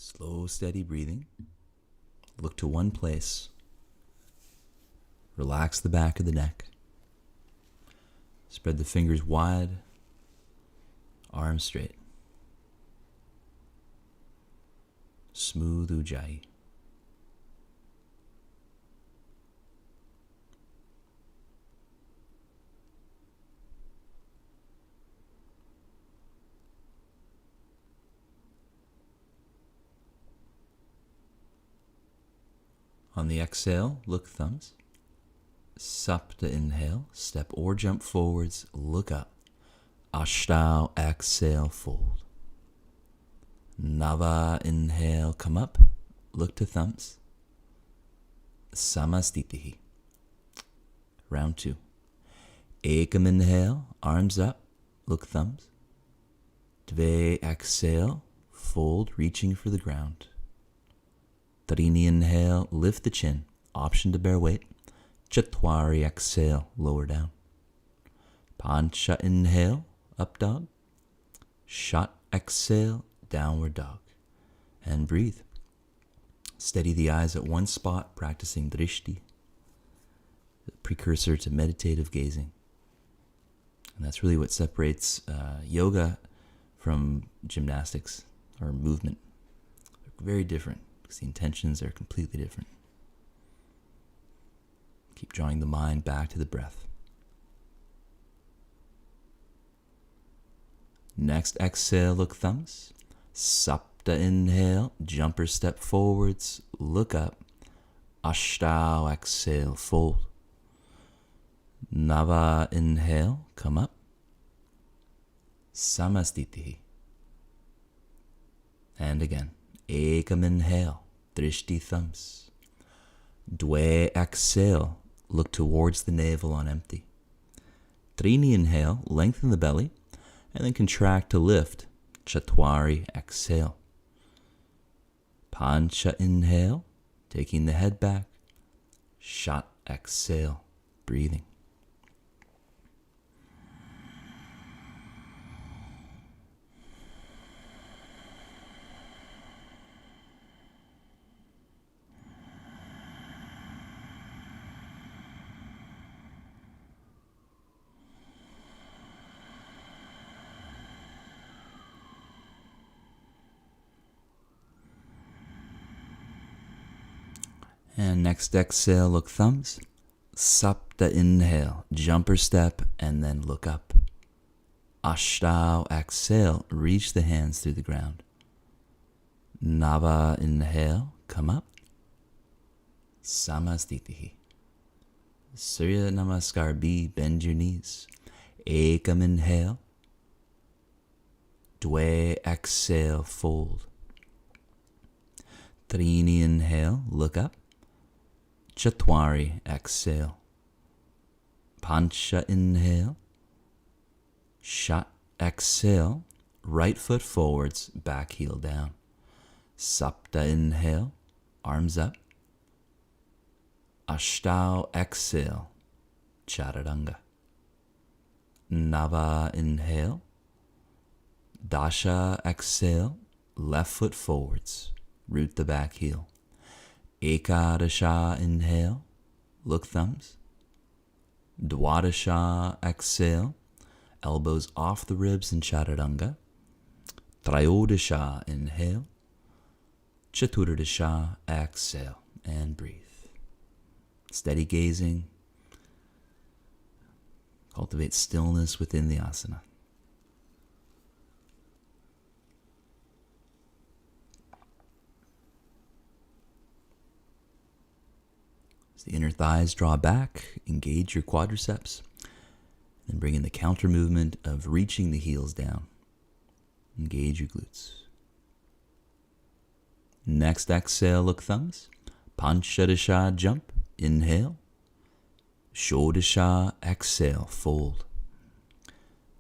Slow, steady breathing. Look to one place. Relax the back of the neck. Spread the fingers wide. Arms straight. Smooth ujjayi. On the exhale, look thumbs. Sapta inhale, step or jump forwards, look up. Ashtanga exhale, fold. Nava inhale, come up, look to thumbs. Samastitihi. Round 2. Ekam inhale, arms up, look thumbs. Dve exhale, fold, reaching for the ground. Trini inhale, lift the chin, option to bear weight. Chatwari exhale, lower down. Pancha inhale, up dog. Shat exhale, downward dog. And breathe. Steady the eyes at one spot, practicing drishti, the precursor to meditative gazing. And that's really what separates yoga from gymnastics or movement. They're very different because the intentions are completely different. Keep drawing the mind back to the breath. Next exhale, look thumbs. Sapta inhale, jumper step forwards, look up. Ashtanga exhale, fold. Nava inhale, come up. Samastitihi. And again. Ekam inhale, drishti thumbs. Dve exhale, look towards the navel on empty. Trini inhale, lengthen the belly, and then contract to lift. Chatwari exhale. Pancha inhale, taking the head back. Shat exhale, breathing. And next exhale, look thumbs. Sapta inhale, jumper step, and then look up. Ashtanga exhale, reach the hands through the ground. Nava inhale, come up. Samastitihi. Surya Namaskar B, bend your knees. Ekam inhale. Dve exhale, fold. Trini inhale, look up. Chatwari exhale. Pancha inhale. Shat exhale. Right foot forwards, back heel down. Sapta inhale, arms up. Ashtanga exhale, chaturanga. Nava inhale. Dasha exhale, left foot forwards, root the back heel. Ekadasha inhale, look thumbs. Dwadasha exhale, elbows off the ribs in chaturanga. Trayodasha inhale. Chaturdasha exhale, and breathe. Steady gazing. Cultivate stillness within the asana. As the inner thighs draw back, engage your quadriceps. Then bring in the counter movement of reaching the heels down. Engage your glutes. Next exhale, look thumbs. Panchadasha jump, inhale. Shodasha exhale, fold.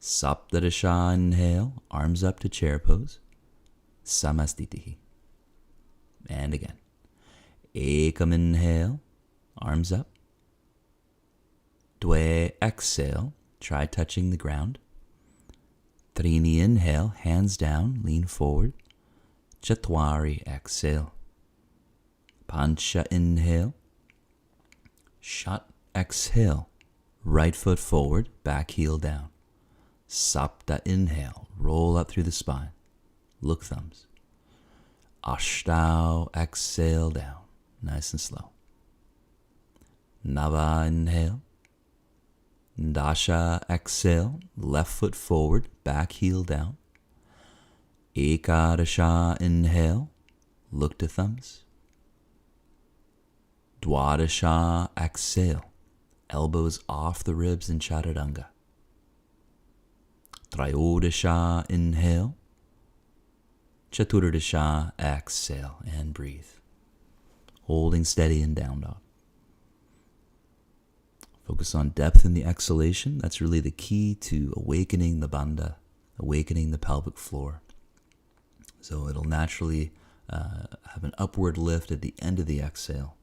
Saptadasha inhale, arms up to chair pose. Samastitihi. And again. Ekam inhale, arms up. Dve exhale, try touching the ground. Trini inhale, hands down, lean forward. Chatwari, exhale. Pancha, inhale. Shat, exhale. Right foot forward, back heel down. Sapta, inhale. Roll up through the spine. Look thumbs. Ashtau, exhale down. Nice and slow. Nava, inhale. Dasha, exhale. Left foot forward, back heel down. Ekadasha, inhale. Look to thumbs. Dwadasha, exhale. Elbows off the ribs in Chaturanga. Trayodasha, inhale. Chaturdasha, exhale and breathe. Holding steady in down dog. Focus on depth in the exhalation. That's really the key to awakening the bandha, awakening the pelvic floor. So it'll naturally have an upward lift at the end of the exhale.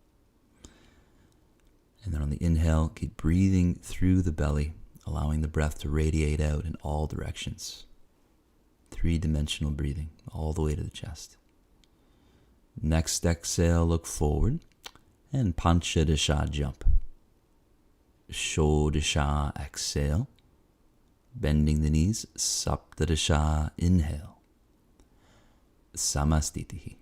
And then on the inhale, keep breathing through the belly, allowing the breath to radiate out in all directions. 3-dimensional breathing, all the way to the chest. Next exhale, look forward, and Panchadasha, jump. Shodasha, exhale. Bending the knees, Saptadasha, inhale. Samastitihi.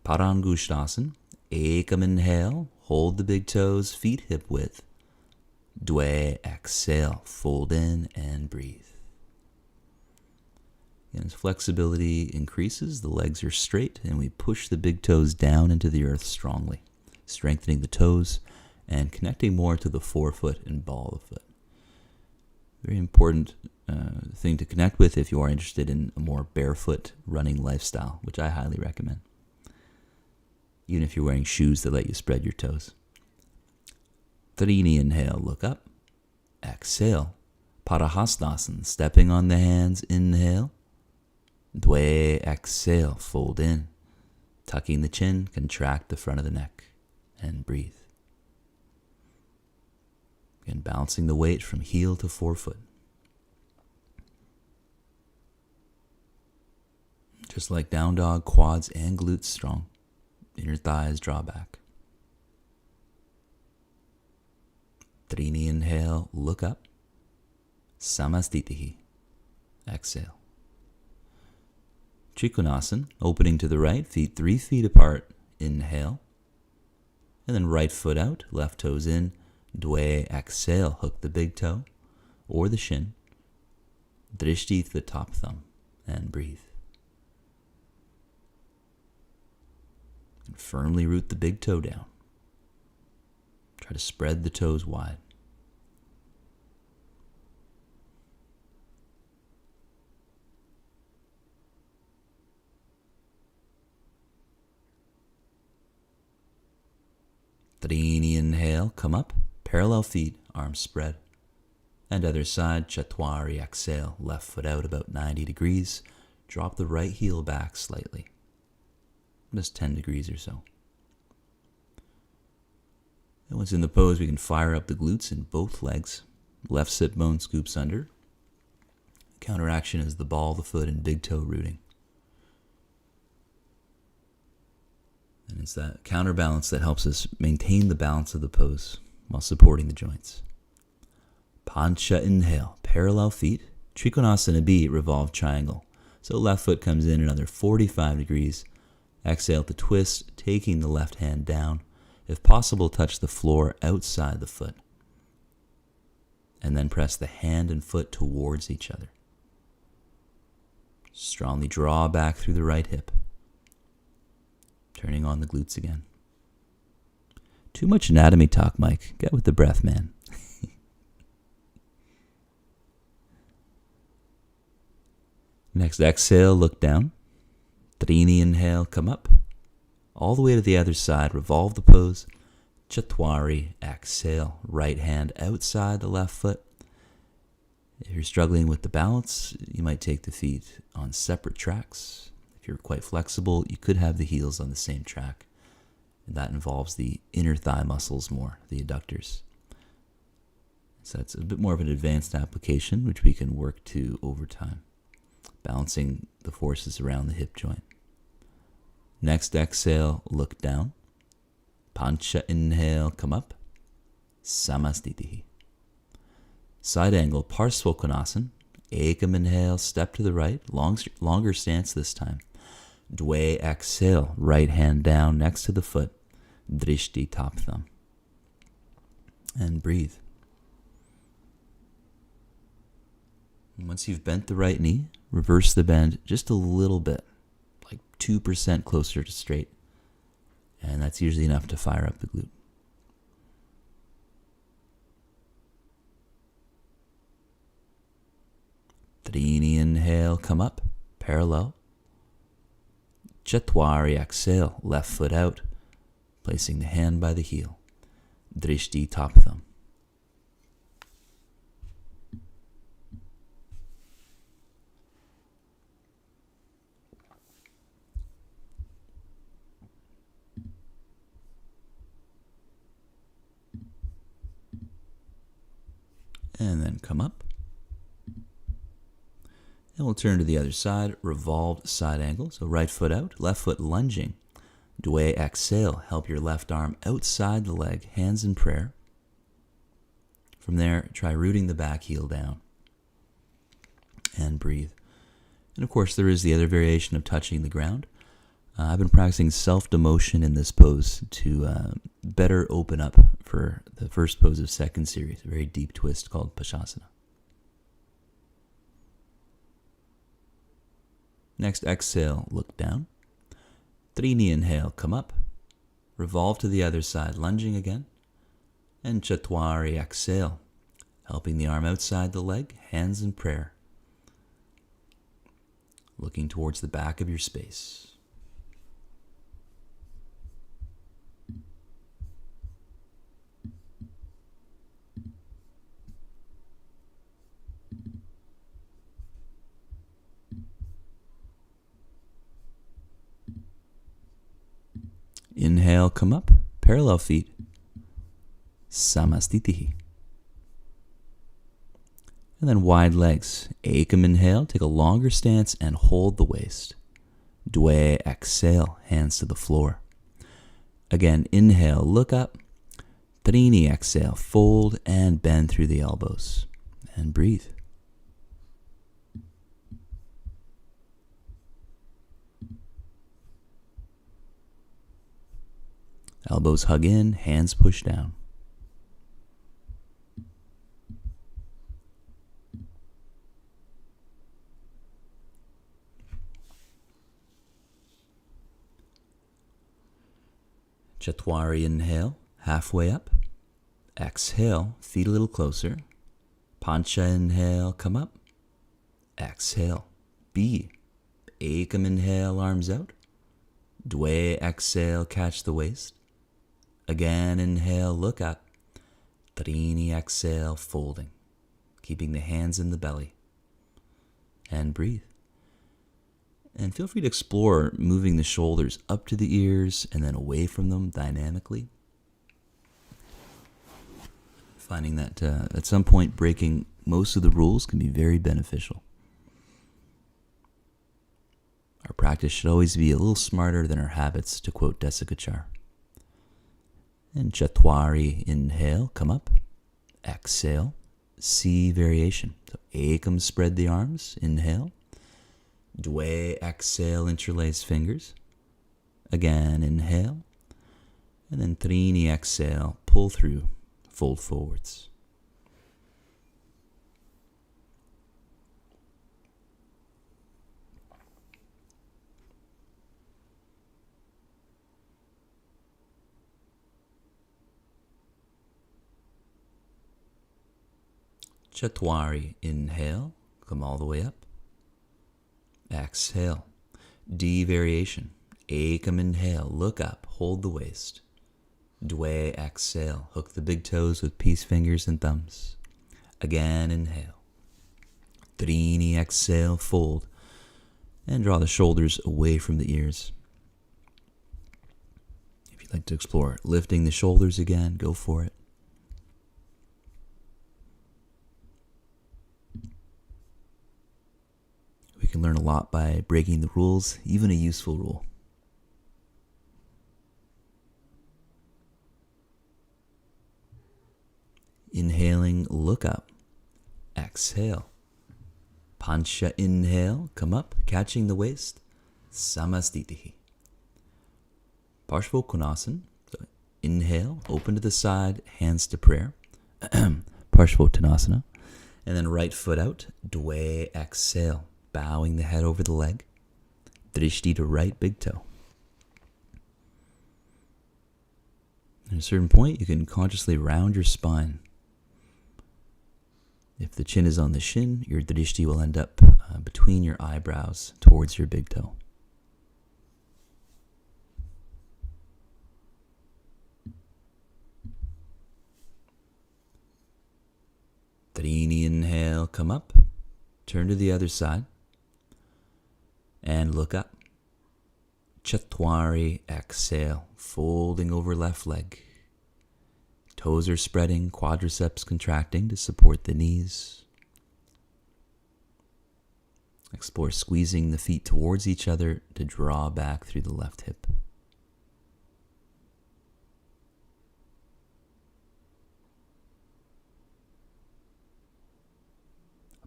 Parangusthasana. Ekam, inhale, hold the big toes, feet hip width. Dwe, exhale, fold in and breathe. And as flexibility increases, the legs are straight, and we push the big toes down into the earth strongly, strengthening the toes and connecting more to the forefoot and ball of the foot. Very important thing to connect with if you are interested in a more barefoot running lifestyle, which I highly recommend. Even if you're wearing shoes that let you spread your toes. Trini, inhale, look up. Exhale. Parahastasana, stepping on the hands, inhale. Dwe, exhale, fold in. Tucking the chin, contract the front of the neck, and breathe. Again, balancing the weight from heel to forefoot. Just like down dog, quads and glutes strong. Inner thighs draw back. Trini, inhale, look up. Samastitihi, exhale. Trikonasana, opening to the right, feet 3 feet apart, inhale. And then right foot out, left toes in, Dwe, exhale, hook the big toe or the shin. Drishti to the top thumb, and breathe. And firmly root the big toe down. Try to spread the toes wide. Trini, inhale, come up, parallel feet, arms spread. And other side, Chatwari, exhale, left foot out about 90 degrees. Drop the right heel back slightly, just 10 degrees or so. And once in the pose, we can fire up the glutes in both legs. Left sit bone scoops under. Counteraction is the ball of the foot and big toe rooting. And it's that counterbalance that helps us maintain the balance of the pose while supporting the joints. Pancha, inhale, parallel feet. Trikonasana B, revolved triangle. So left foot comes in another 45 degrees. Exhale to twist, taking the left hand down. If possible, touch the floor outside the foot. And then press the hand and foot towards each other. Strongly draw back through the right hip. Turning on the glutes again. Too much anatomy talk, Mike. Get with the breath, man. Next exhale, look down. Trini, inhale, come up. All the way to the other side, revolve the pose. Chatwari, exhale, right hand outside the left foot. If you're struggling with the balance, you might take the feet on separate tracks. If you're quite flexible, you could have the heels on the same track. And that involves the inner thigh muscles more, the adductors. So it's a bit more of an advanced application, which we can work to over time. balancing the forces around the hip joint. Next exhale, look down. Pancha inhale, come up. Samastitihi. Side angle, Parsvakonasana. Ekam inhale, step to the right. Longer stance this time. Dwe exhale, right hand down next to the foot. Drishti, top thumb. And breathe. And once you've bent the right knee, reverse the bend just a little bit, like 2% closer to straight. And that's usually enough to fire up the glute. Trini inhale, come up, parallel. Chatwari exhale, left foot out, placing the hand by the heel. Drishti, top thumb. And then come up. And we'll turn to the other side, revolved side angle. So right foot out, left foot lunging. Dwe exhale, help your left arm outside the leg, hands in prayer. From there, try rooting the back heel down. And breathe. And of course, there is the other variation of touching the ground. I've been practicing self-demotion in this pose to better open up for the first pose of second series, a very deep twist called Pashasana. Next, exhale, look down. Trini inhale, come up. Revolve to the other side, lunging again. And Chatwari exhale, helping the arm outside the leg, hands in prayer. Looking towards the back of your space. Inhale, come up, parallel feet. Samastitihi. And then wide legs. Ekam inhale, take a longer stance and hold the waist. Dwe exhale, hands to the floor. Again, inhale, look up. Trini exhale, fold and bend through the elbows. And breathe. Elbows hug in, hands push down. Chatwari inhale, halfway up. Exhale, feet a little closer. Pancha inhale, come up. Exhale, B. Ekam inhale, arms out. Dwe exhale, catch the waist. Again, inhale, look up. Trini exhale, folding. Keeping the hands in the belly. And breathe. And feel free to explore moving the shoulders up to the ears and then away from them dynamically. Finding that at some point breaking most of the rules can be very beneficial. Our practice should always be a little smarter than our habits, to quote Desikachar. And Chatwari, inhale, come up. Exhale, C variation. So Ekam, spread the arms, inhale. Dwe, exhale, interlace fingers. Again, inhale. And then Trini, exhale, pull through, fold forwards. Chatwari, inhale, come all the way up. Exhale, D variation. Ekam, inhale, look up, hold the waist. Dwe, exhale, hook the big toes with peace fingers and thumbs. Again, inhale. Trini, exhale, fold. And draw the shoulders away from the ears. If you'd like to explore lifting the shoulders again, go for it. We can learn a lot by breaking the rules, even a useful rule. Inhaling, look up. Exhale. Pancha, inhale, come up, catching the waist. Samastitihi. Parshvottanasana. So inhale, open to the side, hands to prayer. Parshvottanasana. And then right foot out. Dve, exhale, bowing the head over the leg. Drishti to right big toe. At a certain point, you can consciously round your spine. If the chin is on the shin, your drishti will end up between your eyebrows towards your big toe. Trini, inhale, come up, turn to the other side, and look up. Chatwari, exhale, folding over left leg. Toes are spreading, quadriceps contracting to support the knees. Explore squeezing the feet towards each other to draw back through the left hip.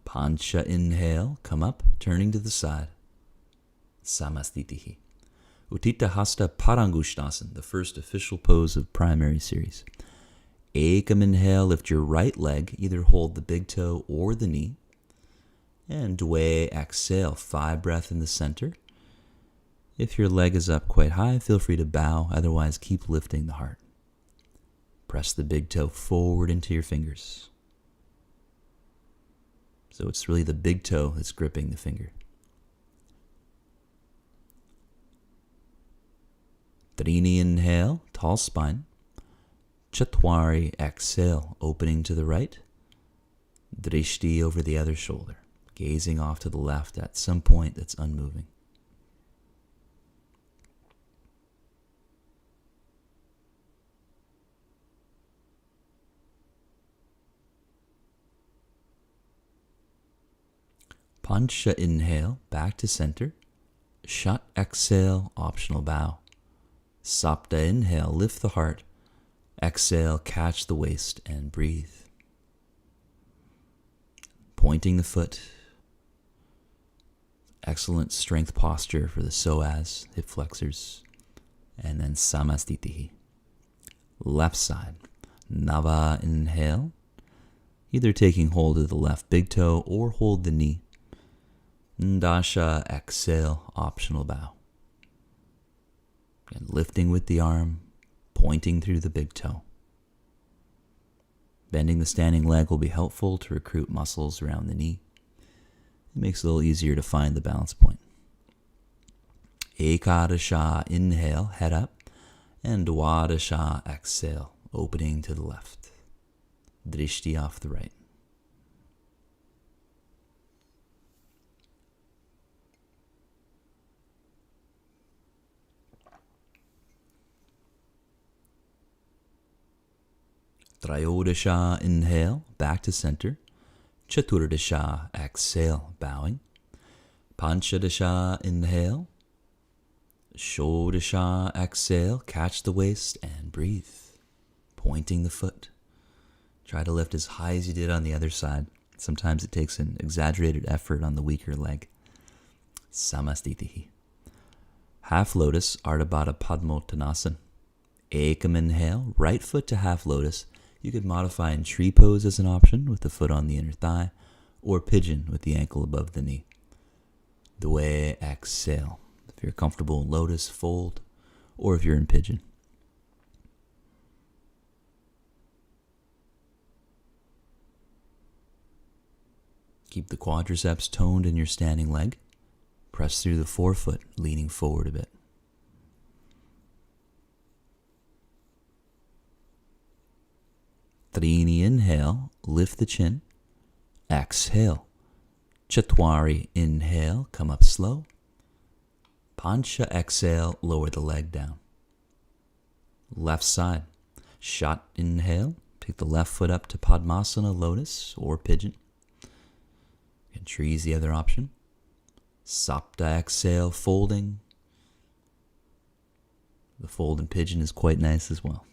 Pancha, inhale, come up, turning to the side. Samastitihi. Uttita Hasta Parangushnasana, the first official pose of primary series. Ekam, inhale, lift your right leg, either hold the big toe or the knee. And Dve, exhale, 5 breath in the center. If your leg is up quite high, feel free to bow, otherwise keep lifting the heart. Press the big toe forward into your fingers. So it's really the big toe that's gripping the finger. Trini, inhale, tall spine. Chatwari, exhale, opening to the right. Drishti over the other shoulder, gazing off to the left at some point that's unmoving. Pancha, inhale, back to center. Shat, exhale, optional bow. Sapta, inhale, lift the heart. Exhale, catch the waist and breathe. Pointing the foot. Excellent strength posture for the psoas, hip flexors. And then samastitihi. Left side. Nava, inhale. Either taking hold of the left big toe or hold the knee. Dasha, exhale, optional bow. And lifting with the arm, pointing through the big toe. Bending the standing leg will be helpful to recruit muscles around the knee. It makes it a little easier to find the balance point. Ekadasha, inhale, head up. And Dwadasha, exhale, opening to the left. Drishti off the right. Trayodasha, inhale, back to center. Chaturdasha, exhale, bowing. Panchadasha, inhale. Shodasha, exhale, catch the waist and breathe. Pointing the foot. Try to lift as high as you did on the other side. Sometimes it takes an exaggerated effort on the weaker leg. Samastitihi. Half lotus, Ardha Baddha Padmottanasana. Ekam, inhale, right foot to half lotus. You could modify in tree pose as an option with the foot on the inner thigh, or pigeon with the ankle above the knee. Dve, exhale. If you're comfortable in lotus, fold, or if you're in pigeon. Keep the quadriceps toned in your standing leg. Press through the forefoot, leaning forward a bit. Trini, inhale, lift the chin. Exhale. Chatwari, inhale, come up slow. Pancha, exhale, lower the leg down. Left side. Shat, inhale, take the left foot up to Padmasana, lotus, or pigeon. And tree's the other option. Sapta, exhale, folding. The fold and pigeon is quite nice as well.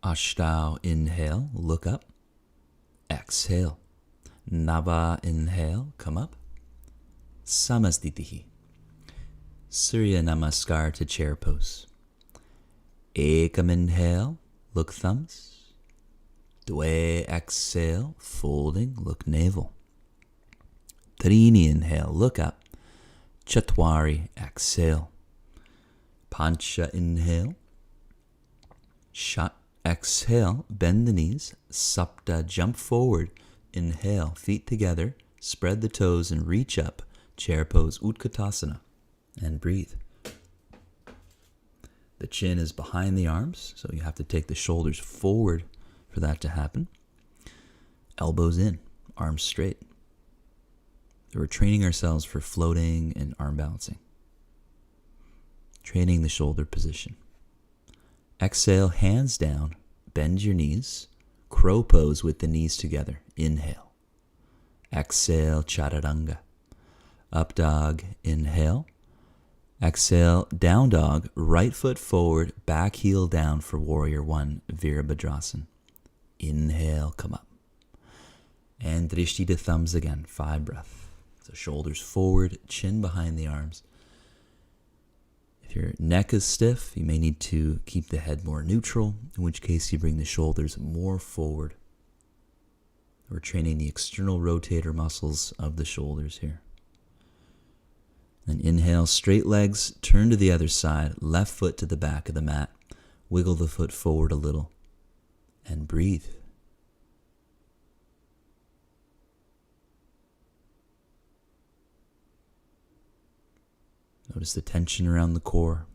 Ashtau, inhale, look up. Exhale. Nava, inhale, come up. Samastitihi. Surya Namaskar to chair pose. Ekam, inhale, look thumbs. Dwe, exhale, folding, look navel. Trini, inhale, look up. Chatwari, exhale. Pancha, inhale. Shat, exhale, bend the knees. Sapta, jump forward. Inhale, feet together. Spread the toes and reach up. Chair pose, Utkatasana. And breathe. The chin is behind the arms, so you have to take the shoulders forward for that to happen. Elbows in, arms straight. So we're training ourselves for floating and arm balancing. Training the shoulder position. Exhale, hands down, bend your knees. Crow pose with the knees together. Inhale. Exhale, chaturanga. Up dog, inhale. Exhale, down dog, right foot forward, back heel down for warrior one, Virabhadrasana. Inhale, come up. And drishti to thumbs again, 5 breaths. So shoulders forward, chin behind the arms. If your neck is stiff, you may need to keep the head more neutral, in which case you bring the shoulders more forward. We're training the external rotator muscles of the shoulders here. Then inhale, straight legs, turn to the other side, left foot to the back of the mat. Wiggle the foot forward a little and breathe. Notice the tension around the core,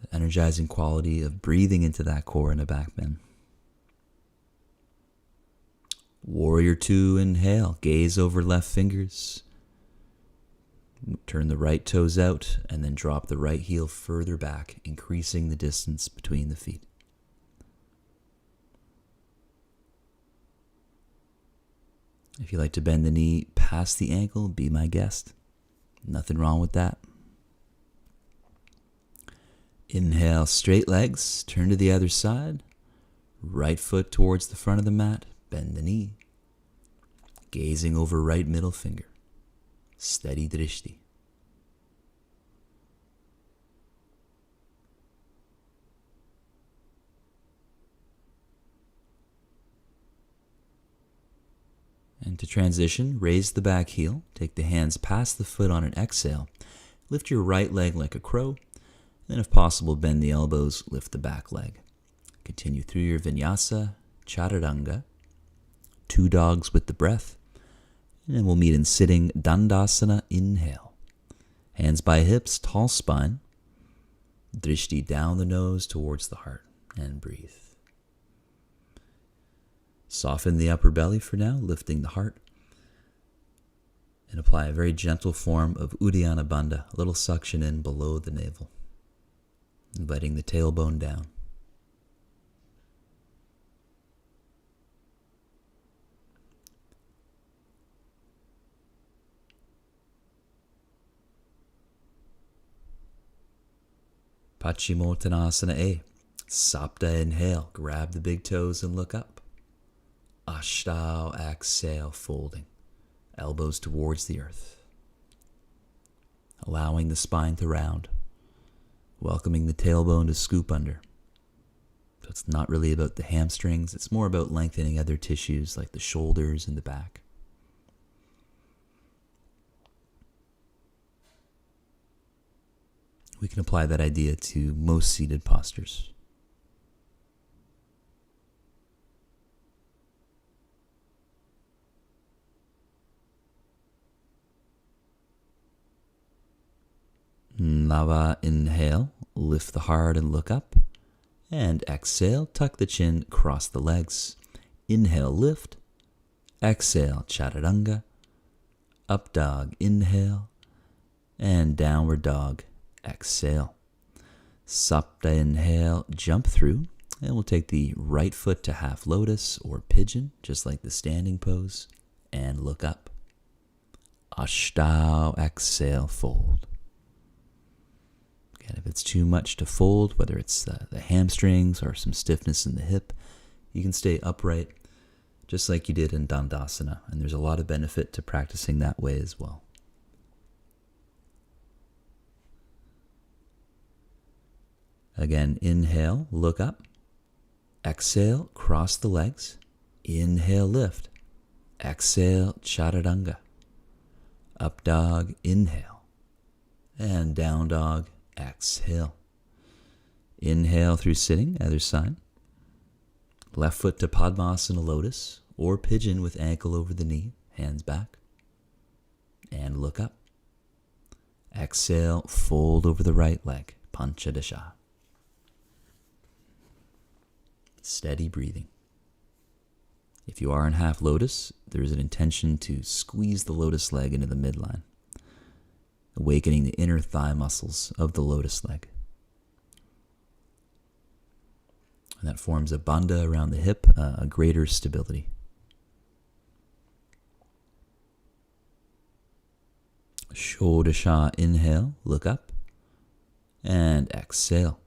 the energizing quality of breathing into that core in a back bend. Warrior two, inhale, gaze over left fingers. Turn the right toes out and then drop the right heel further back, increasing the distance between the feet. If you like to bend the knee past the ankle, be my guest. Nothing wrong with that. Inhale, straight legs, turn to the other side. Right foot towards the front of the mat, bend the knee. Gazing over right middle finger. Steady drishti. And to transition, raise the back heel, take the hands past the foot on an exhale, lift your right leg like a crow, then if possible bend the elbows, lift the back leg. Continue through your vinyasa, chaturanga, 2 dogs with the breath, and then we'll meet in sitting dandasana, inhale. Hands by hips, tall spine, drishti down the nose towards the heart, and breathe. Soften the upper belly for now, lifting the heart. And apply a very gentle form of Uddiyana Bandha, a little suction in below the navel. Inviting the tailbone down. Paschimottanasana A. Sapta, inhale, grab the big toes and look up. Ashtau, exhale, folding. Elbows towards the earth. Allowing the spine to round. Welcoming the tailbone to scoop under. So it's not really about the hamstrings, it's more about lengthening other tissues like the shoulders and the back. We can apply that idea to most seated postures. Nava, inhale, lift the heart and look up. And exhale, tuck the chin, cross the legs. Inhale, lift. Exhale, chaturanga. Up dog, inhale. And downward dog, exhale. Sapta, inhale, jump through. And we'll take the right foot to half lotus or pigeon, just like the standing pose, and look up. Ashtau, exhale, fold. Again, if it's too much to fold, whether it's the hamstrings or some stiffness in the hip, you can stay upright, just like you did in Dandasana. And there's a lot of benefit to practicing that way as well. Again, inhale, look up. Exhale, cross the legs. Inhale, lift. Exhale, chaturanga. Up dog, inhale. And down dog, exhale. Inhale through sitting, other side. Left foot to Padmasana lotus or pigeon with ankle over the knee, hands back. And look up. Exhale, fold over the right leg, Panchadasha. Steady breathing. If you are in half lotus, there is an intention to squeeze the lotus leg into the midline, awakening the inner thigh muscles of the lotus leg. And that forms a bandha around the hip, a greater stability. Shodasha, inhale, look up, and exhale.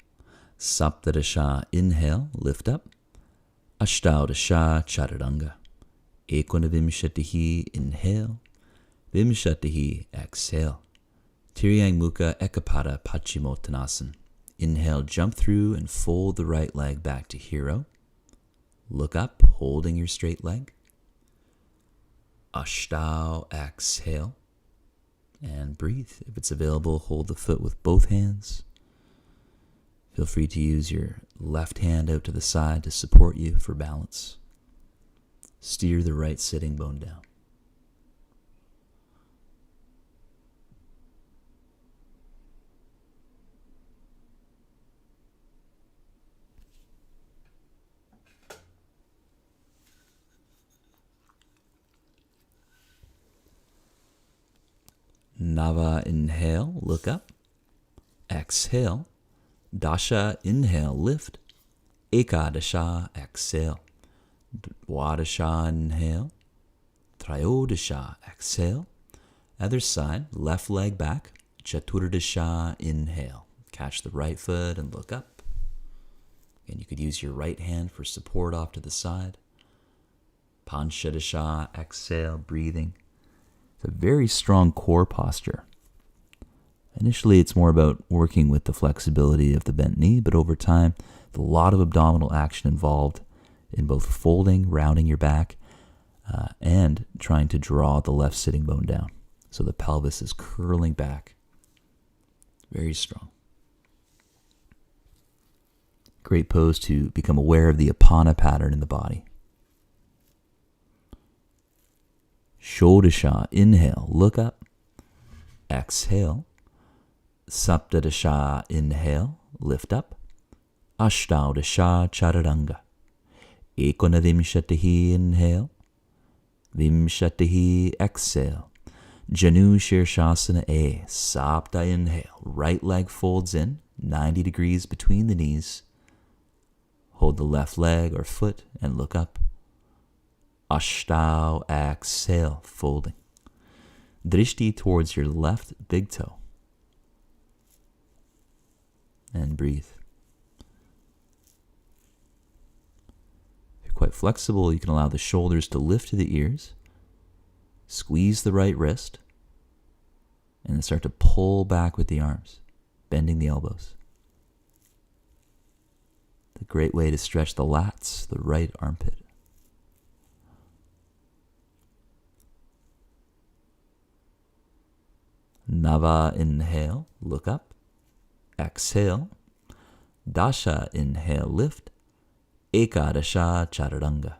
Saptadasha, inhale, lift up. Ashtadasha, chaturanga. Ekonavimshatihi, inhale. Vimshatihi, exhale. Tiryang Mukha Ekapada Paschimottanasana. Inhale, jump through and fold the right leg back to hero. Look up, holding your straight leg. Ashtau, exhale. And breathe. If it's available, hold the foot with both hands. Feel free to use your left hand out to the side to support you for balance. Steer the right sitting bone down. Nava, inhale, look up. Exhale. Dasha, inhale, lift. Ekadasha, exhale. Dwadasha, inhale. Trayodasha, exhale. Other side, left leg back. Chaturdasha, inhale. Catch the right foot and look up. And you could use your right hand for support off to the side. Panchadasha, exhale, breathing. It's a very strong core posture. Initially, it's more about working with the flexibility of the bent knee, but over time, there's a lot of abdominal action involved in both folding, rounding your back, and trying to draw the left sitting bone down. So the pelvis is curling back. Very strong. Great pose to become aware of the apana pattern in the body. Shodasha, inhale, look up. Exhale. Saptadasha, inhale, lift up. Ashtadasha, chaturanga. Ekonavimshatihi, inhale. Vimshatihi, exhale. Janu, sirsasana, A. Sapta, inhale. Right leg folds in, 90 degrees between the knees. Hold the left leg or foot and look up. Ashtau, exhale, folding. Drishti towards your left big toe. And breathe. If you're quite flexible, you can allow the shoulders to lift to the ears. Squeeze the right wrist. And then start to pull back with the arms, bending the elbows. It's a great way to stretch the lats, the right armpit. Nava, inhale, look up. Exhale. Dasha, inhale, lift. Ekadasha, chaturanga.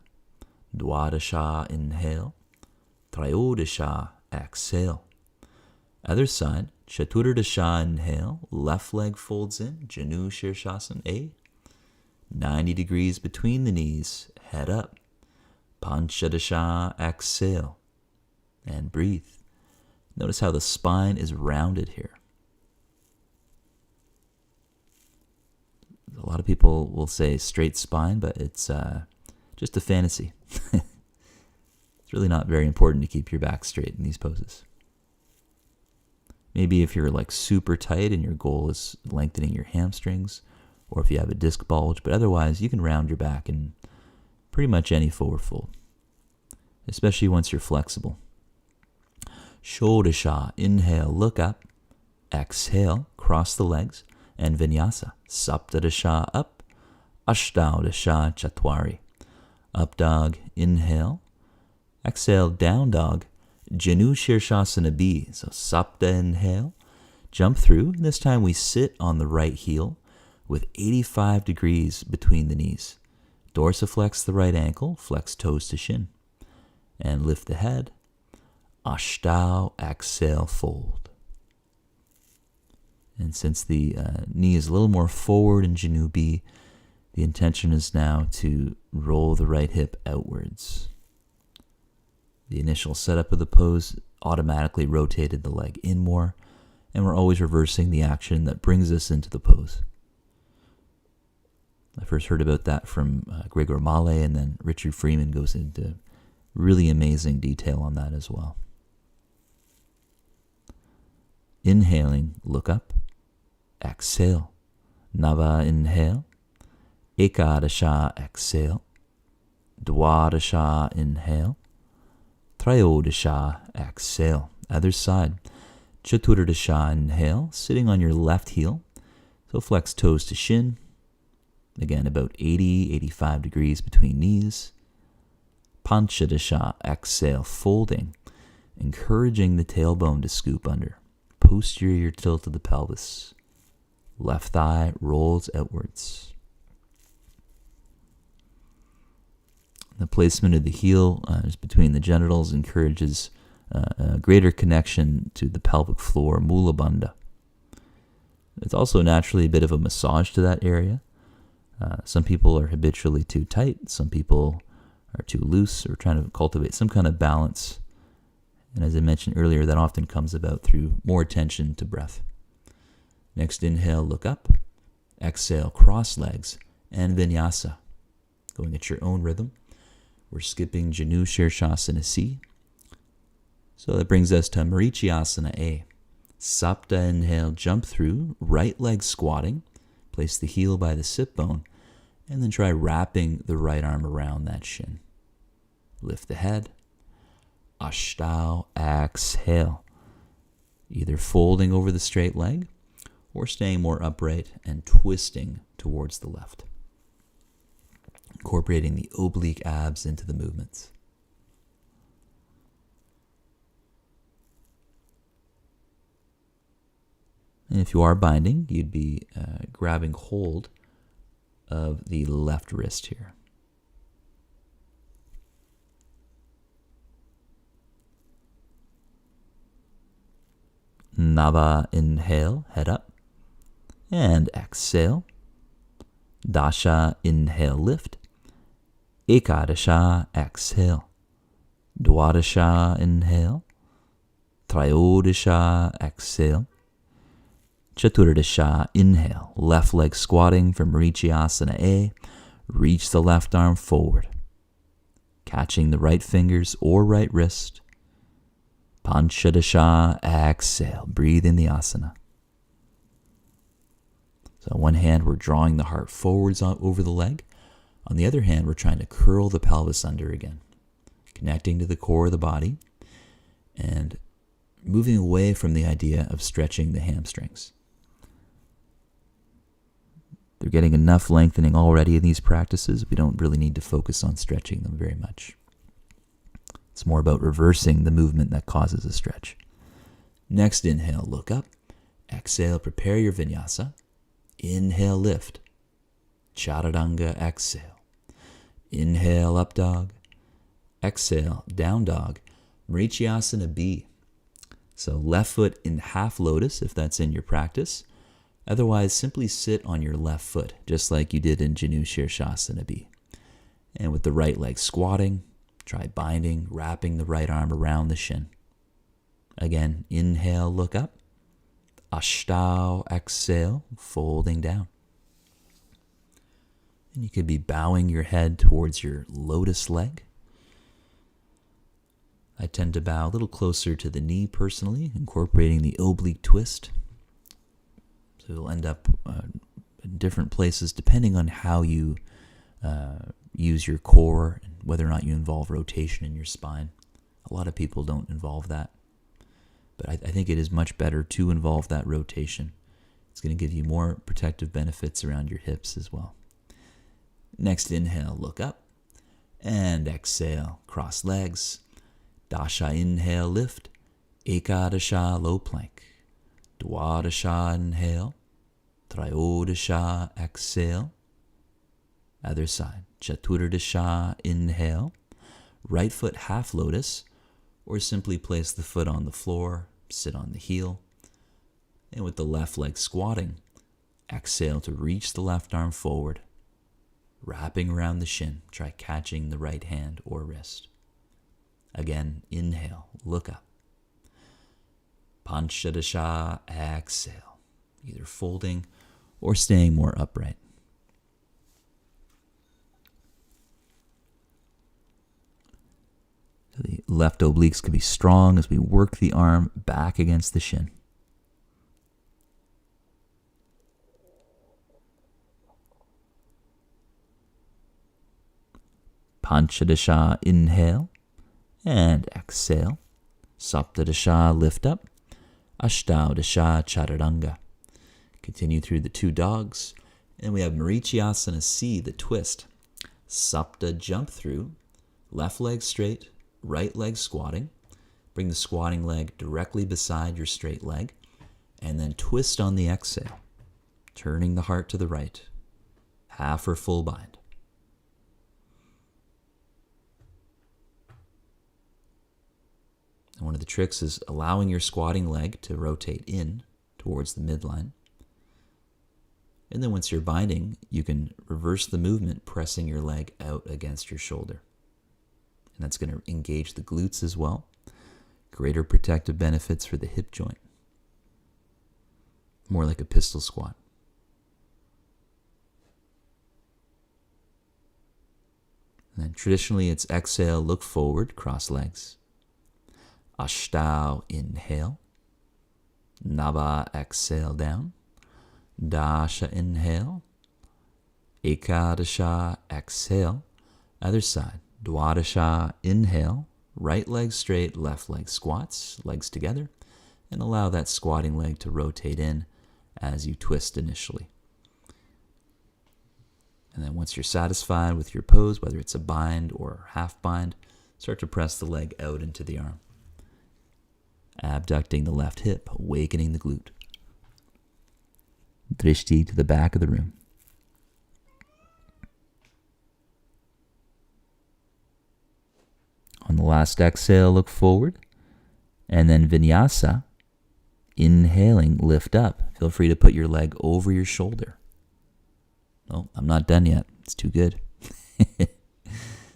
Dwadasha, inhale. Trayodasha, exhale. Other side, Chaturdasha, inhale. Left leg folds in, Janu, sirsasana, A. 90 degrees between the knees, head up. Panchadasha, exhale. And breathe. Notice how the spine is rounded here. A lot of people will say straight spine, but it's just a fantasy. It's really not very important to keep your back straight in these poses. Maybe if you're like super tight and your goal is lengthening your hamstrings, or if you have a disc bulge, but otherwise you can round your back in pretty much any forward fold, especially once you're flexible. Shodasha, inhale, look up. Exhale, cross the legs, and vinyasa. Saptadasha, up. Ashtadasha, chatwari. Up dog, inhale. Exhale, down dog. Janu, sirsasana B. So sapta, inhale. Jump through. This time we sit on the right heel with 85 degrees between the knees. Dorsiflex the right ankle, flex toes to shin. And lift the head. Ashtau, exhale, fold. And since the knee is a little more forward in Janu B, the intention is now to roll the right hip outwards. The initial setup of the pose automatically rotated the leg in more, and we're always reversing the action that brings us into the pose. I first heard about that from Gregor Male, and then Richard Freeman goes into really amazing detail on that as well. Inhaling, look up. Exhale. Nava, inhale. Ekadasha, exhale. Dwadasha, inhale. Trayodasha, exhale. Other side. Chaturdasha, inhale. Sitting on your left heel. So flex toes to shin. Again, about 80-85 degrees between knees. Panchadasha, exhale, folding. Encouraging the tailbone to scoop under. Posterior tilt of the pelvis. Left thigh rolls outwards. The placement of the heel just between the genitals encourages a greater connection to the pelvic floor, mula bandha. It's also naturally a bit of a massage to that area. Some people are habitually too tight. Some people are too loose or trying to cultivate some kind of balance. And as I mentioned earlier, that often comes about through more attention to breath. Next, inhale, look up. Exhale, cross legs, and vinyasa. Going at your own rhythm. We're skipping Janu sirsasana C. So that brings us to Marichyasana A. Sapta, inhale, jump through, right leg squatting. Place the heel by the sit bone, and then try wrapping the right arm around that shin. Lift the head. Ashtau, exhale. Either folding over the straight leg or staying more upright and twisting towards the left. Incorporating the oblique abs into the movements. And if you are binding, you'd be grabbing hold of the left wrist here. Nava, inhale, head up. And exhale. Dasha, inhale, lift. Ekadasha, exhale. Dwadasha, inhale. Trayodasha, exhale. Chaturdasha, inhale. Left leg squatting from Marichyasana A. Reach the left arm forward. Catching the right fingers or right wrist. Panchadasha, exhale. Breathe in the asana. So on one hand, we're drawing the heart forwards over the leg. On the other hand, we're trying to curl the pelvis under again, connecting to the core of the body and moving away from the idea of stretching the hamstrings. They're getting enough lengthening already in these practices. We don't really need to focus on stretching them very much. It's more about reversing the movement that causes a stretch. Next, inhale, look up. Exhale, prepare your vinyasa. Inhale, lift. Chaturanga, exhale. Inhale, up dog. Exhale, down dog. Marichyasana B. So left foot in half lotus, if that's in your practice. Otherwise, simply sit on your left foot, just like you did in Janu sirsasana B. And with the right leg squatting, try binding, wrapping the right arm around the shin. Again, inhale, look up. Ashtanga, exhale, folding down. And you could be bowing your head towards your lotus leg. I tend to bow a little closer to the knee personally, incorporating the oblique twist. So you'll end up in different places depending on how you use your core and whether or not you involve rotation in your spine. A lot of people don't involve that. But I think it is much better to involve that rotation. It's going to give you more protective benefits around your hips as well. Next inhale, look up. And exhale, cross legs. Dasha inhale, lift. Ekadasha, low plank. Dwadasha inhale. Trayodasha, exhale. Other side. Chaturdasha, inhale. Right foot half lotus, or simply place the foot on the floor, sit on the heel. And with the left leg squatting, exhale to reach the left arm forward, wrapping around the shin. Try catching the right hand or wrist. Again, inhale, look up. Panchadasha, exhale, either folding or staying more upright. The left obliques can be strong as we work the arm back against the shin. Panchadasha, inhale and exhale. Saptadasha, lift up. Ashtadasha, chaturanga. Continue through the two dogs. And we have Marichyasana C, the twist. Sapta, jump through. Left leg straight. Right leg squatting. Bring the squatting leg directly beside your straight leg. And then twist on the exhale, turning the heart to the right. Half or full bind. And one of the tricks is allowing your squatting leg to rotate in towards the midline. And then once you're binding, you can reverse the movement, pressing your leg out against your shoulder. And that's going to engage the glutes as well. Greater protective benefits for the hip joint. More like a pistol squat. And then traditionally it's exhale, look forward, cross legs. Ashtau, inhale. Nava, exhale down. Dasha, inhale. Ekadasha, exhale. Other side. Dwadasha, inhale, right leg straight, left leg squats, legs together, and allow that squatting leg to rotate in as you twist initially. And then once you're satisfied with your pose, whether it's a bind or half bind, start to press the leg out into the arm. Abducting the left hip, awakening the glute. Drishti to the back of the room. On the last exhale, look forward. And then vinyasa, inhaling, lift up. Feel free to put your leg over your shoulder. Oh, I'm not done yet. It's too good.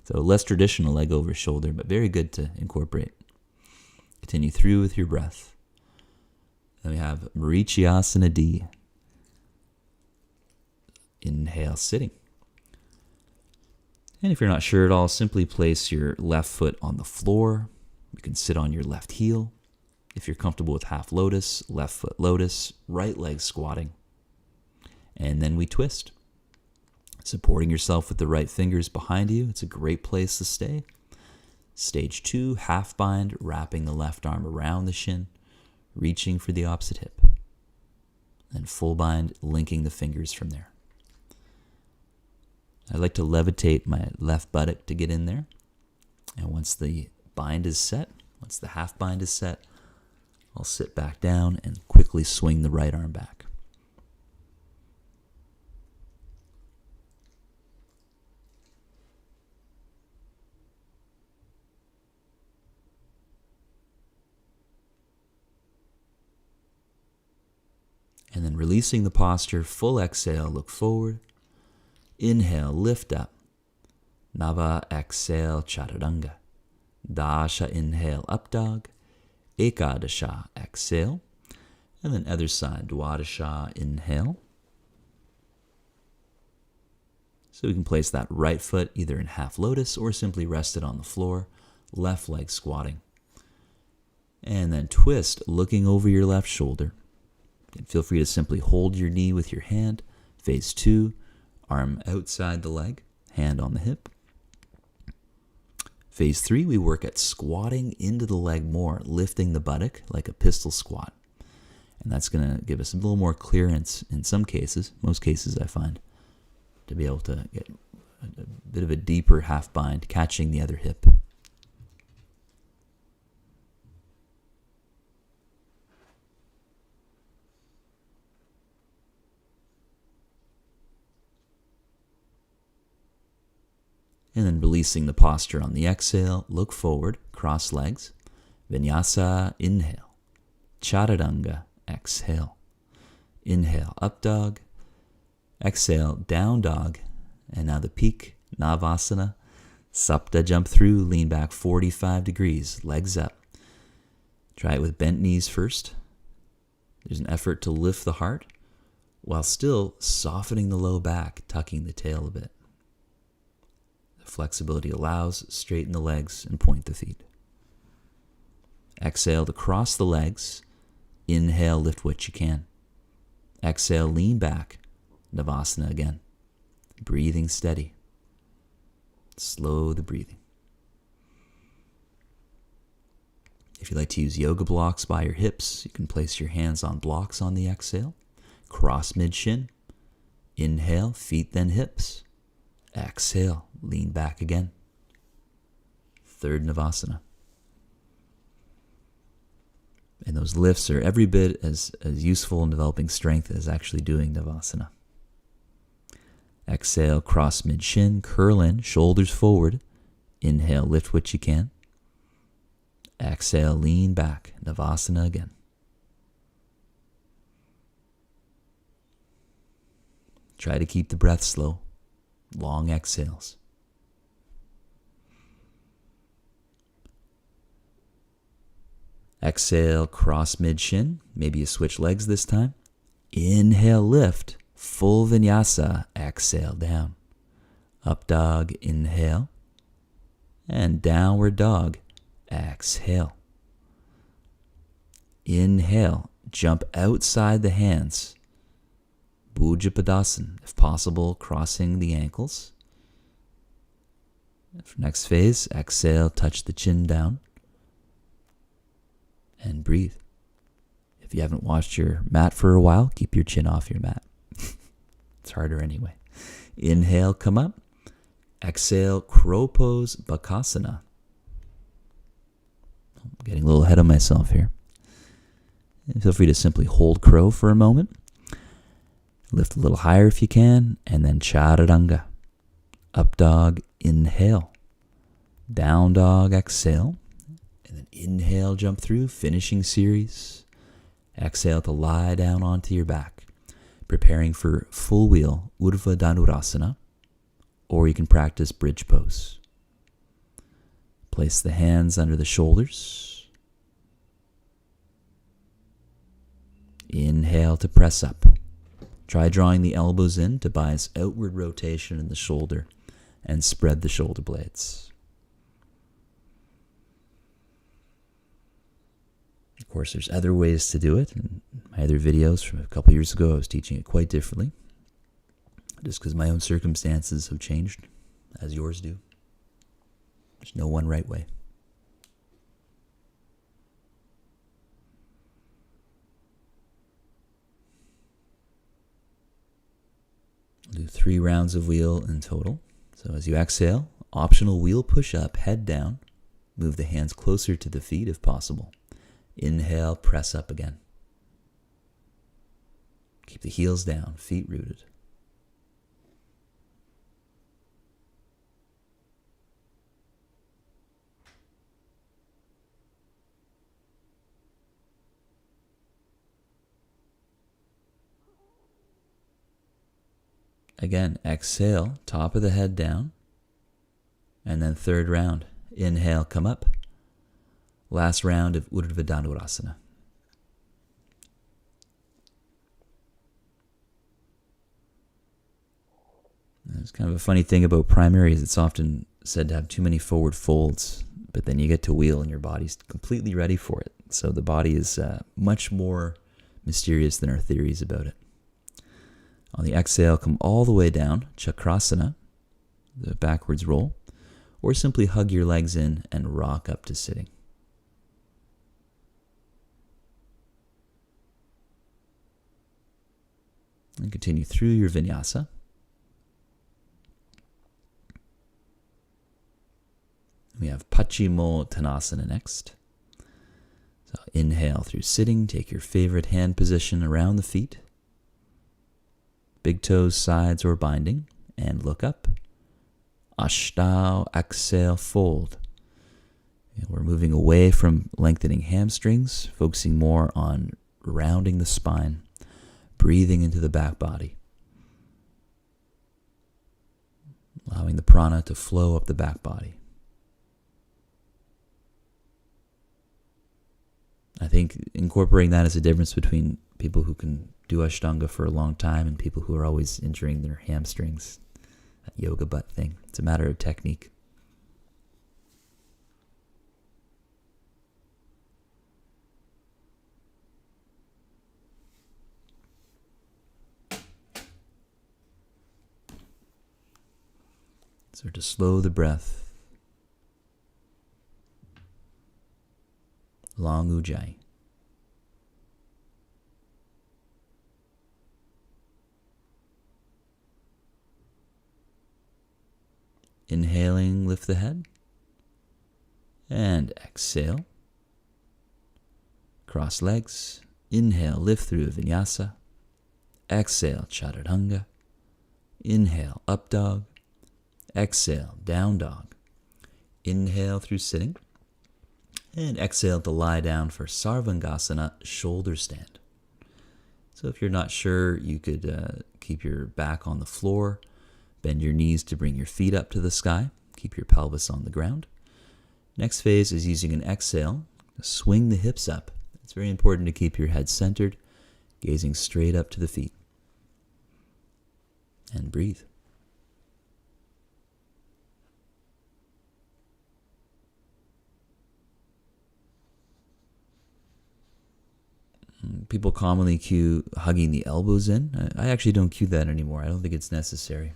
So less traditional leg over shoulder, but very good to incorporate. Continue through with your breath. Then we have Marichyasana D. Inhale, sitting. And if you're not sure at all, simply place your left foot on the floor. You can sit on your left heel. If you're comfortable with half lotus, left foot lotus, right leg squatting. And then we twist. Supporting yourself with the right fingers behind you. It's a great place to stay. Stage 2, half bind, wrapping the left arm around the shin, reaching for the opposite hip. And full bind, linking the fingers from there. I like to levitate my left buttock to get in there. And once the bind is set, once the half bind is set, I'll sit back down and quickly swing the right arm back. And then releasing the posture, full exhale, look forward. Inhale, lift up. Nava, exhale, chaturanga. Dasha, inhale, up dog. Ekadasha, exhale. And then other side, Dwadasha, inhale. So we can place that right foot either in half lotus or simply rest it on the floor, left leg squatting. And then twist, looking over your left shoulder. And feel free to simply hold your knee with your hand. Phase 2, arm outside the leg, hand on the hip. Phase 3, we work at squatting into the leg more, lifting the buttock like a pistol squat. And that's going to give us a little more clearance in some cases, most cases I find, to be able to get a bit of a deeper half bind, catching the other hip. And then releasing the posture on the exhale, look forward, cross legs. Vinyasa, inhale. Chaturanga, exhale. Inhale, up dog. Exhale, down dog. And now the peak, navasana. Sapta, jump through, lean back 45 degrees, legs up. Try it with bent knees first. There's an effort to lift the heart while still softening the low back, tucking the tail a bit. Flexibility allows, straighten the legs and point the feet. Exhale to cross the legs. Inhale, lift what you can. Exhale, lean back. Navasana again. Breathing steady. Slow the breathing. If you like to use yoga blocks by your hips, you can place your hands on blocks on the exhale. Cross mid-shin. Inhale, feet then hips. Exhale, lean back again. Third Navasana. And those lifts are every bit as useful in developing strength as actually doing Navasana. Exhale, cross mid-shin, curl in, shoulders forward. Inhale, lift what you can. Exhale, lean back, Navasana again. Try to keep the breath slow. Long exhales. Exhale, cross mid-shin. Maybe you switch legs this time. Inhale, lift. Full vinyasa. Exhale, down. Up dog, inhale. And downward dog. Exhale. Inhale, jump outside the hands. Bhuja Padasana, if possible, crossing the ankles. For next phase, exhale, touch the chin down. And breathe. If you haven't washed your mat for a while, keep your chin off your mat. It's harder anyway. Inhale, come up. Exhale, crow pose, Bakasana. I'm getting a little ahead of myself here. And feel free to simply hold crow for a moment. Lift a little higher if you can, and then chaturanga. Up dog, inhale. Down dog, exhale. And then inhale, jump through, finishing series. Exhale to lie down onto your back, preparing for full wheel, Urdhva Dhanurasana, or you can practice bridge pose. Place the hands under the shoulders. Inhale to press up. Try drawing the elbows in to bias outward rotation in the shoulder and spread the shoulder blades. Of course, there's other ways to do it. In my other videos from a couple years ago, I was teaching it quite differently, just because my own circumstances have changed, as yours do. There's no one right way. We'll do 3 rounds of wheel in total. So as you exhale, optional wheel push-up, head down. Move the hands closer to the feet if possible. Inhale, press up again. Keep the heels down, feet rooted. Again, exhale, top of the head down. And then third round, inhale, come up. Last round of Urdhva Dhanurasana. There's kind of a funny thing about primary is it's often said to have too many forward folds, but then you get to wheel and your body's completely ready for it. So the body is much more mysterious than our theories about it. On the exhale, come all the way down, Chakrasana, the backwards roll, or simply hug your legs in and rock up to sitting. And continue through your vinyasa. We have Paschimottanasana next. So inhale through sitting, take your favorite hand position around the feet. Big toes, sides, or binding, and look up. Ashtau, exhale, fold. And we're moving away from lengthening hamstrings, focusing more on rounding the spine, breathing into the back body, allowing the prana to flow up the back body. I think incorporating that is a difference between people who can do Ashtanga for a long time and people who are always injuring their hamstrings. That yoga butt thing. It's a matter of technique. So to slow the breath. Long Ujjayi. Inhaling, lift the head. And exhale. Cross legs. Inhale, lift through vinyasa. Exhale, chaturanga. Inhale, up dog. Exhale, down dog. Inhale through sitting. And exhale to lie down for Sarvangasana, shoulder stand. So if you're not sure, you could keep your back on the floor, bend your knees to bring your feet up to the sky, keep your pelvis on the ground. Next phase is using an exhale to swing the hips up. It's very important to keep your head centered, gazing straight up to the feet. And breathe. People commonly cue hugging the elbows in. I actually don't cue that anymore. I don't think it's necessary.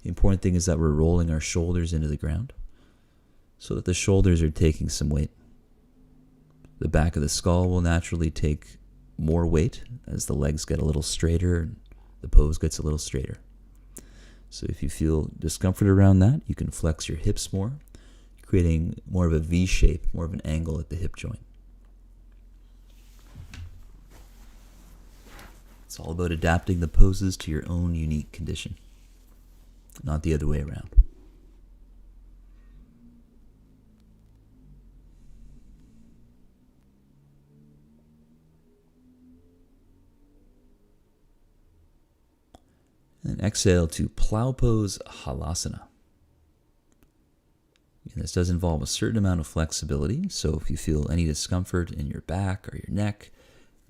The important thing is that we're rolling our shoulders into the ground so that the shoulders are taking some weight. The back of the skull will naturally take more weight as the legs get a little straighter and the pose gets a little straighter. So if you feel discomfort around that, you can flex your hips more, creating more of a V shape, more of an angle at the hip joint. It's all about adapting the poses to your own unique condition, not the other way around. And exhale to plow pose halasana. And this does involve a certain amount of flexibility, so if you feel any discomfort in your back or your neck,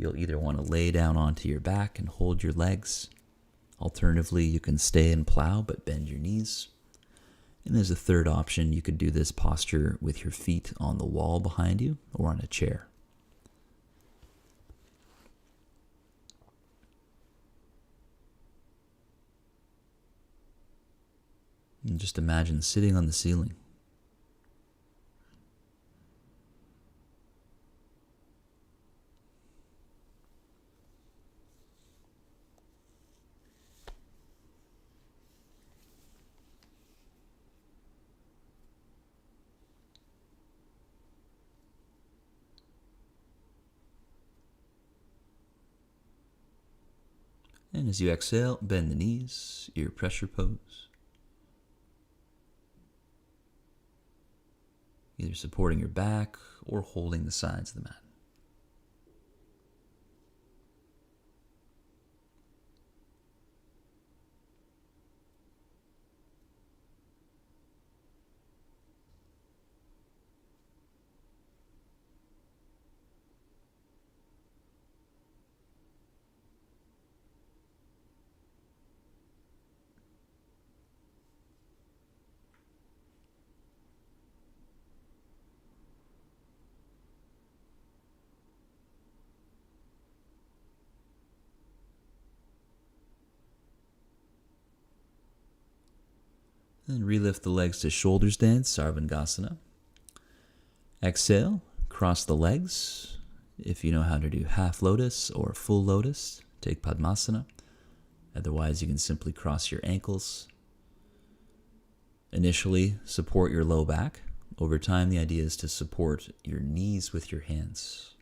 you'll either want to lay down onto your back and hold your legs. Alternatively, you can stay and plow but bend your knees. And there's a third option. You could do this posture with your feet on the wall behind you or on a chair. And just imagine sitting on the ceiling. And as you exhale, bend the knees, ear pressure pose. Either supporting your back or holding the sides of the mat. And relift the legs to shoulder stance, Sarvangasana. Exhale, cross the legs. If you know how to do half lotus or full lotus, take Padmasana. Otherwise, you can simply cross your ankles. Initially, support your low back. Over time, the idea is to support your knees with your hands.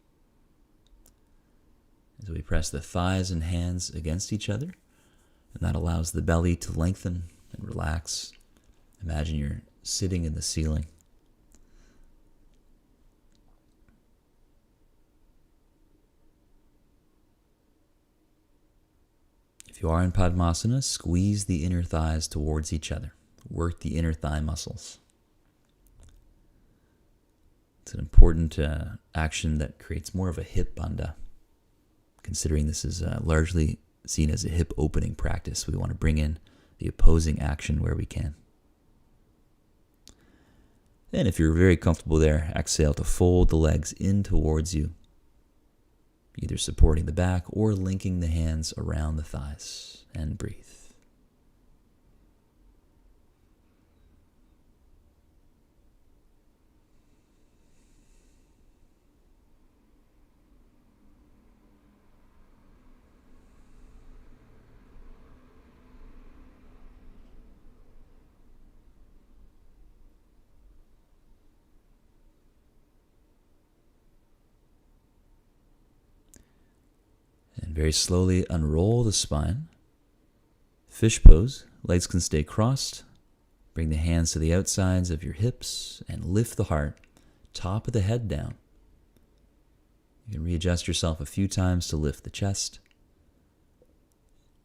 So we press the thighs and hands against each other, and that allows the belly to lengthen and relax. Imagine you're sitting in the ceiling. If you are in Padmasana, squeeze the inner thighs towards each other. Work the inner thigh muscles. It's an important action that creates more of a hip bandha. Considering this is largely seen as a hip opening practice, we want to bring in the opposing action where we can. And if you're very comfortable there, exhale to fold the legs in towards you, either supporting the back or linking the hands around the thighs, and breathe. And very slowly unroll the spine. Fish pose. Legs can stay crossed. Bring the hands to the outsides of your hips and lift the heart, top of the head down. You can readjust yourself a few times to lift the chest.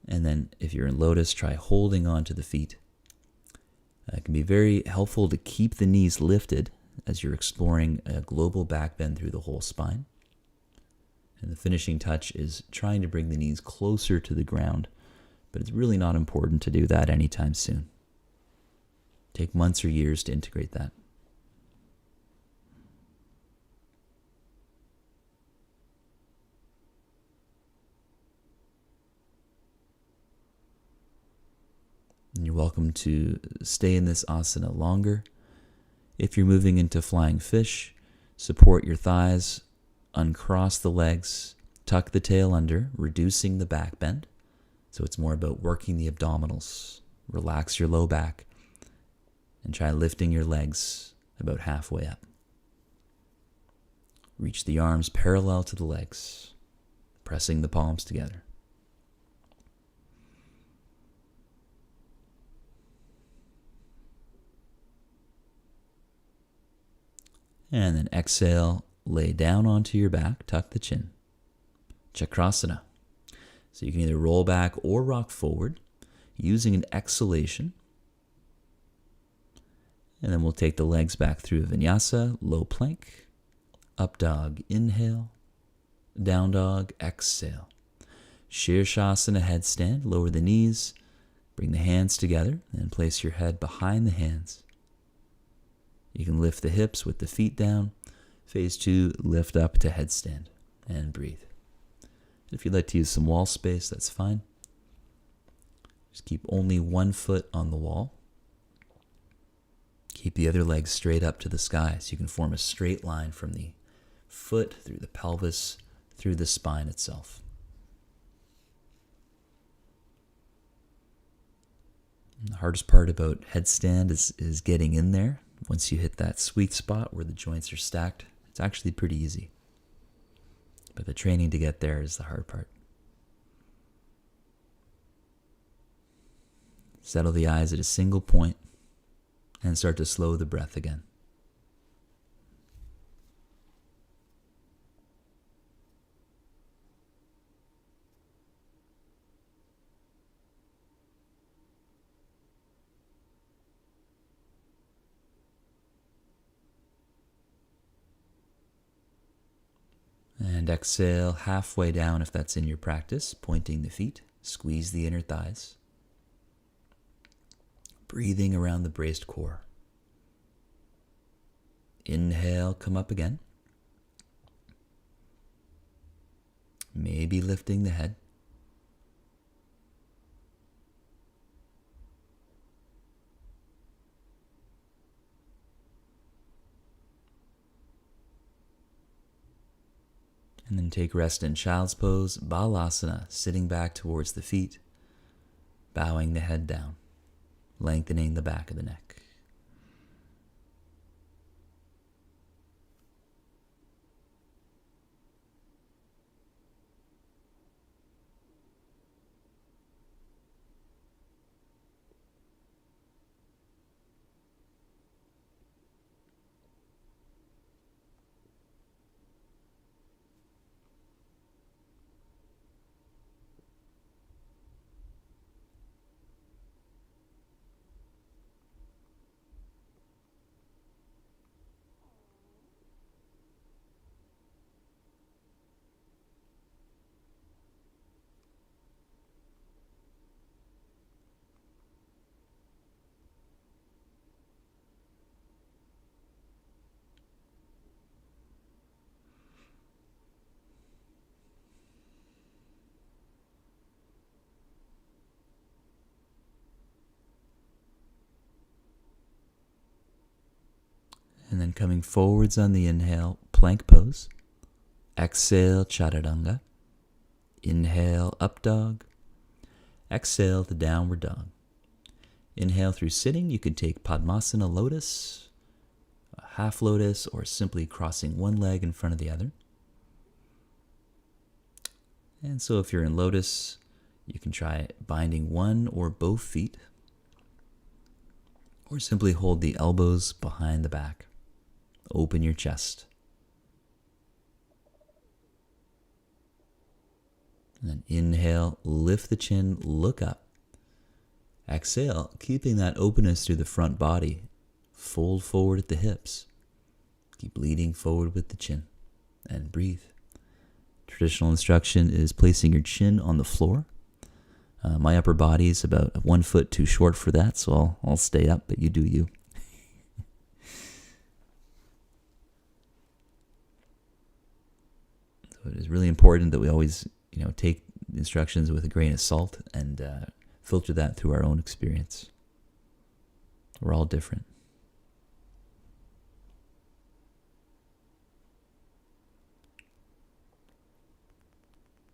And then if you're in lotus, try holding on to the feet. It can be very helpful to keep the knees lifted as you're exploring a global back bend through the whole spine. And the finishing touch is trying to bring the knees closer to the ground, but it's really not important to do that anytime soon. Take months or years to integrate that. And you're welcome to stay in this asana longer. If you're moving into flying fish, support your thighs, uncross the legs, tuck the tail under, reducing the back bend. So it's more about working the abdominals. Relax your low back and try lifting your legs about halfway up. Reach the arms parallel to the legs, pressing the palms together. And then exhale, lay down onto your back, tuck the chin. Chakrasana. So you can either roll back or rock forward using an exhalation. And then we'll take the legs back through vinyasa, low plank, up dog, inhale, down dog, exhale. Sirsasana headstand, lower the knees, bring the hands together, and place your head behind the hands. You can lift the hips with the feet down. Phase 2, lift up to headstand and breathe. If you'd like to use some wall space, that's fine. Just keep only one foot on the wall. Keep the other leg straight up to the sky so you can form a straight line from the foot through the pelvis, through the spine itself. And the hardest part about headstand is getting in there. Once you hit that sweet spot where the joints are stacked, it's actually pretty easy. But the training to get there is the hard part. Settle the eyes at a single point and start to slow the breath again. And exhale halfway down if that's in your practice, pointing the feet. Squeeze the inner thighs. Breathing around the braced core. Inhale, come up again. Maybe lifting the head. And then take rest in child's pose, balasana, sitting back towards the feet, bowing the head down, lengthening the back of the neck. And then coming forwards on the inhale, plank pose. Exhale, chaturanga. Inhale, up dog. Exhale, the downward dog. Inhale through sitting. You could take Padmasana lotus, a half lotus, or simply crossing one leg in front of the other. And so if you're in lotus, you can try binding one or both feet, or simply hold the elbows behind the back. Open your chest. And then inhale, lift the chin, look up. Exhale, keeping that openness through the front body. Fold forward at the hips. Keep leading forward with the chin. And breathe. Traditional instruction is placing your chin on the floor. My upper body is about 1 foot too short for that, so I'll stay up, but you do you. So it is really important that we always, take instructions with a grain of salt and filter that through our own experience. We're all different.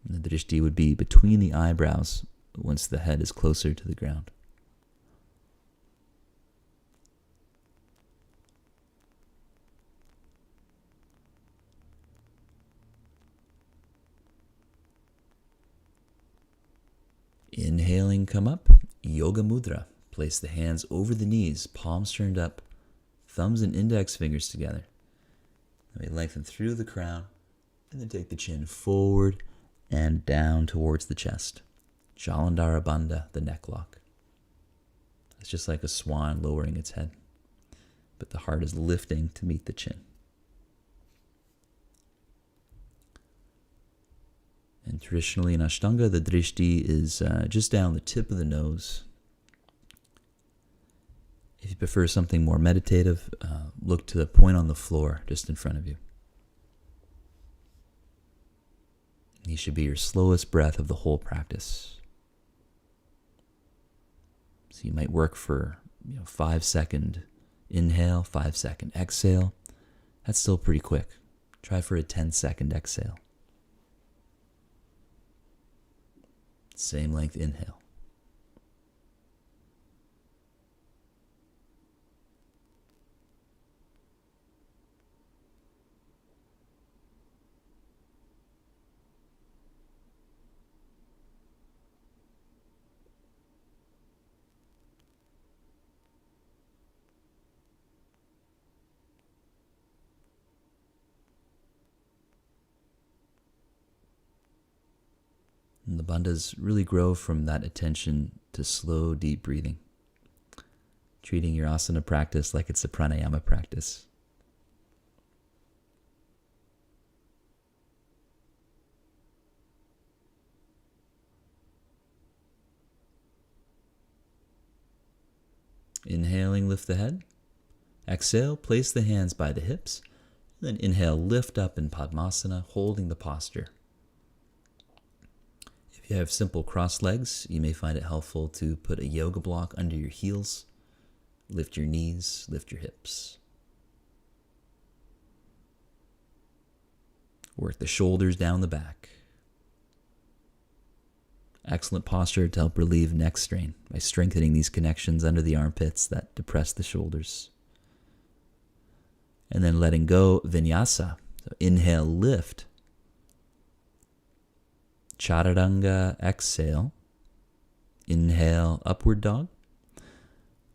And the drishti would be between the eyebrows once the head is closer to the ground. Inhaling, come up, yoga mudra. Place the hands over the knees, palms turned up, thumbs and index fingers together. Then we lengthen through the crown, and then take the chin forward and down towards the chest. Jalandhara Bandha, the neck lock. It's just like a swan lowering its head, but the heart is lifting to meet the chin. And traditionally in Ashtanga, the drishti is just down the tip of the nose. If you prefer something more meditative, look to the point on the floor just in front of you. These should be your slowest breath of the whole practice. So you might work for 5-second inhale, 5-second exhale. That's still pretty quick. Try for a 10-second exhale. Same length inhale. And the bandhas really grow from that attention to slow, deep breathing, treating your asana practice like it's a pranayama practice. Inhaling, lift the head. Exhale, place the hands by the hips. Then inhale, lift up in Padmasana, holding the posture. If you have simple crossed legs, you may find it helpful to put a yoga block under your heels. Lift your knees, lift your hips. Work the shoulders down the back. Excellent posture to help relieve neck strain by strengthening these connections under the armpits that depress the shoulders. And then letting go, vinyasa. So inhale, lift. Chaturanga, exhale. Inhale, upward dog.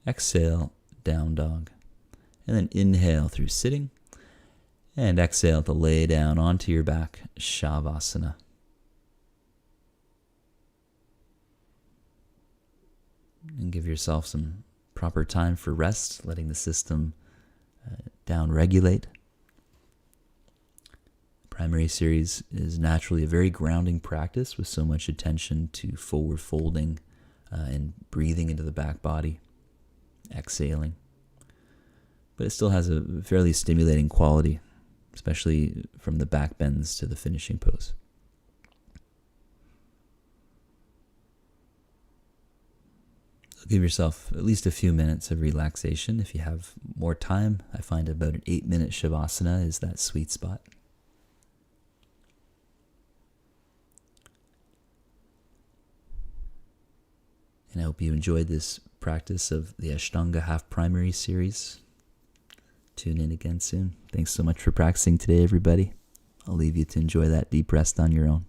Exhale, down dog. And then inhale through sitting. And exhale to lay down onto your back, shavasana. And give yourself some proper time for rest, letting the system down-regulate. Primary series is naturally a very grounding practice with so much attention to forward folding and breathing into the back body, exhaling. But it still has a fairly stimulating quality, especially from the back bends to the finishing pose. So give yourself at least a few minutes of relaxation. If you have more time, I find about an 8-minute shavasana is that sweet spot. And I hope you enjoyed this practice of the Ashtanga Half Primary series. Tune in again soon. Thanks so much for practicing today, everybody. I'll leave you to enjoy that deep rest on your own.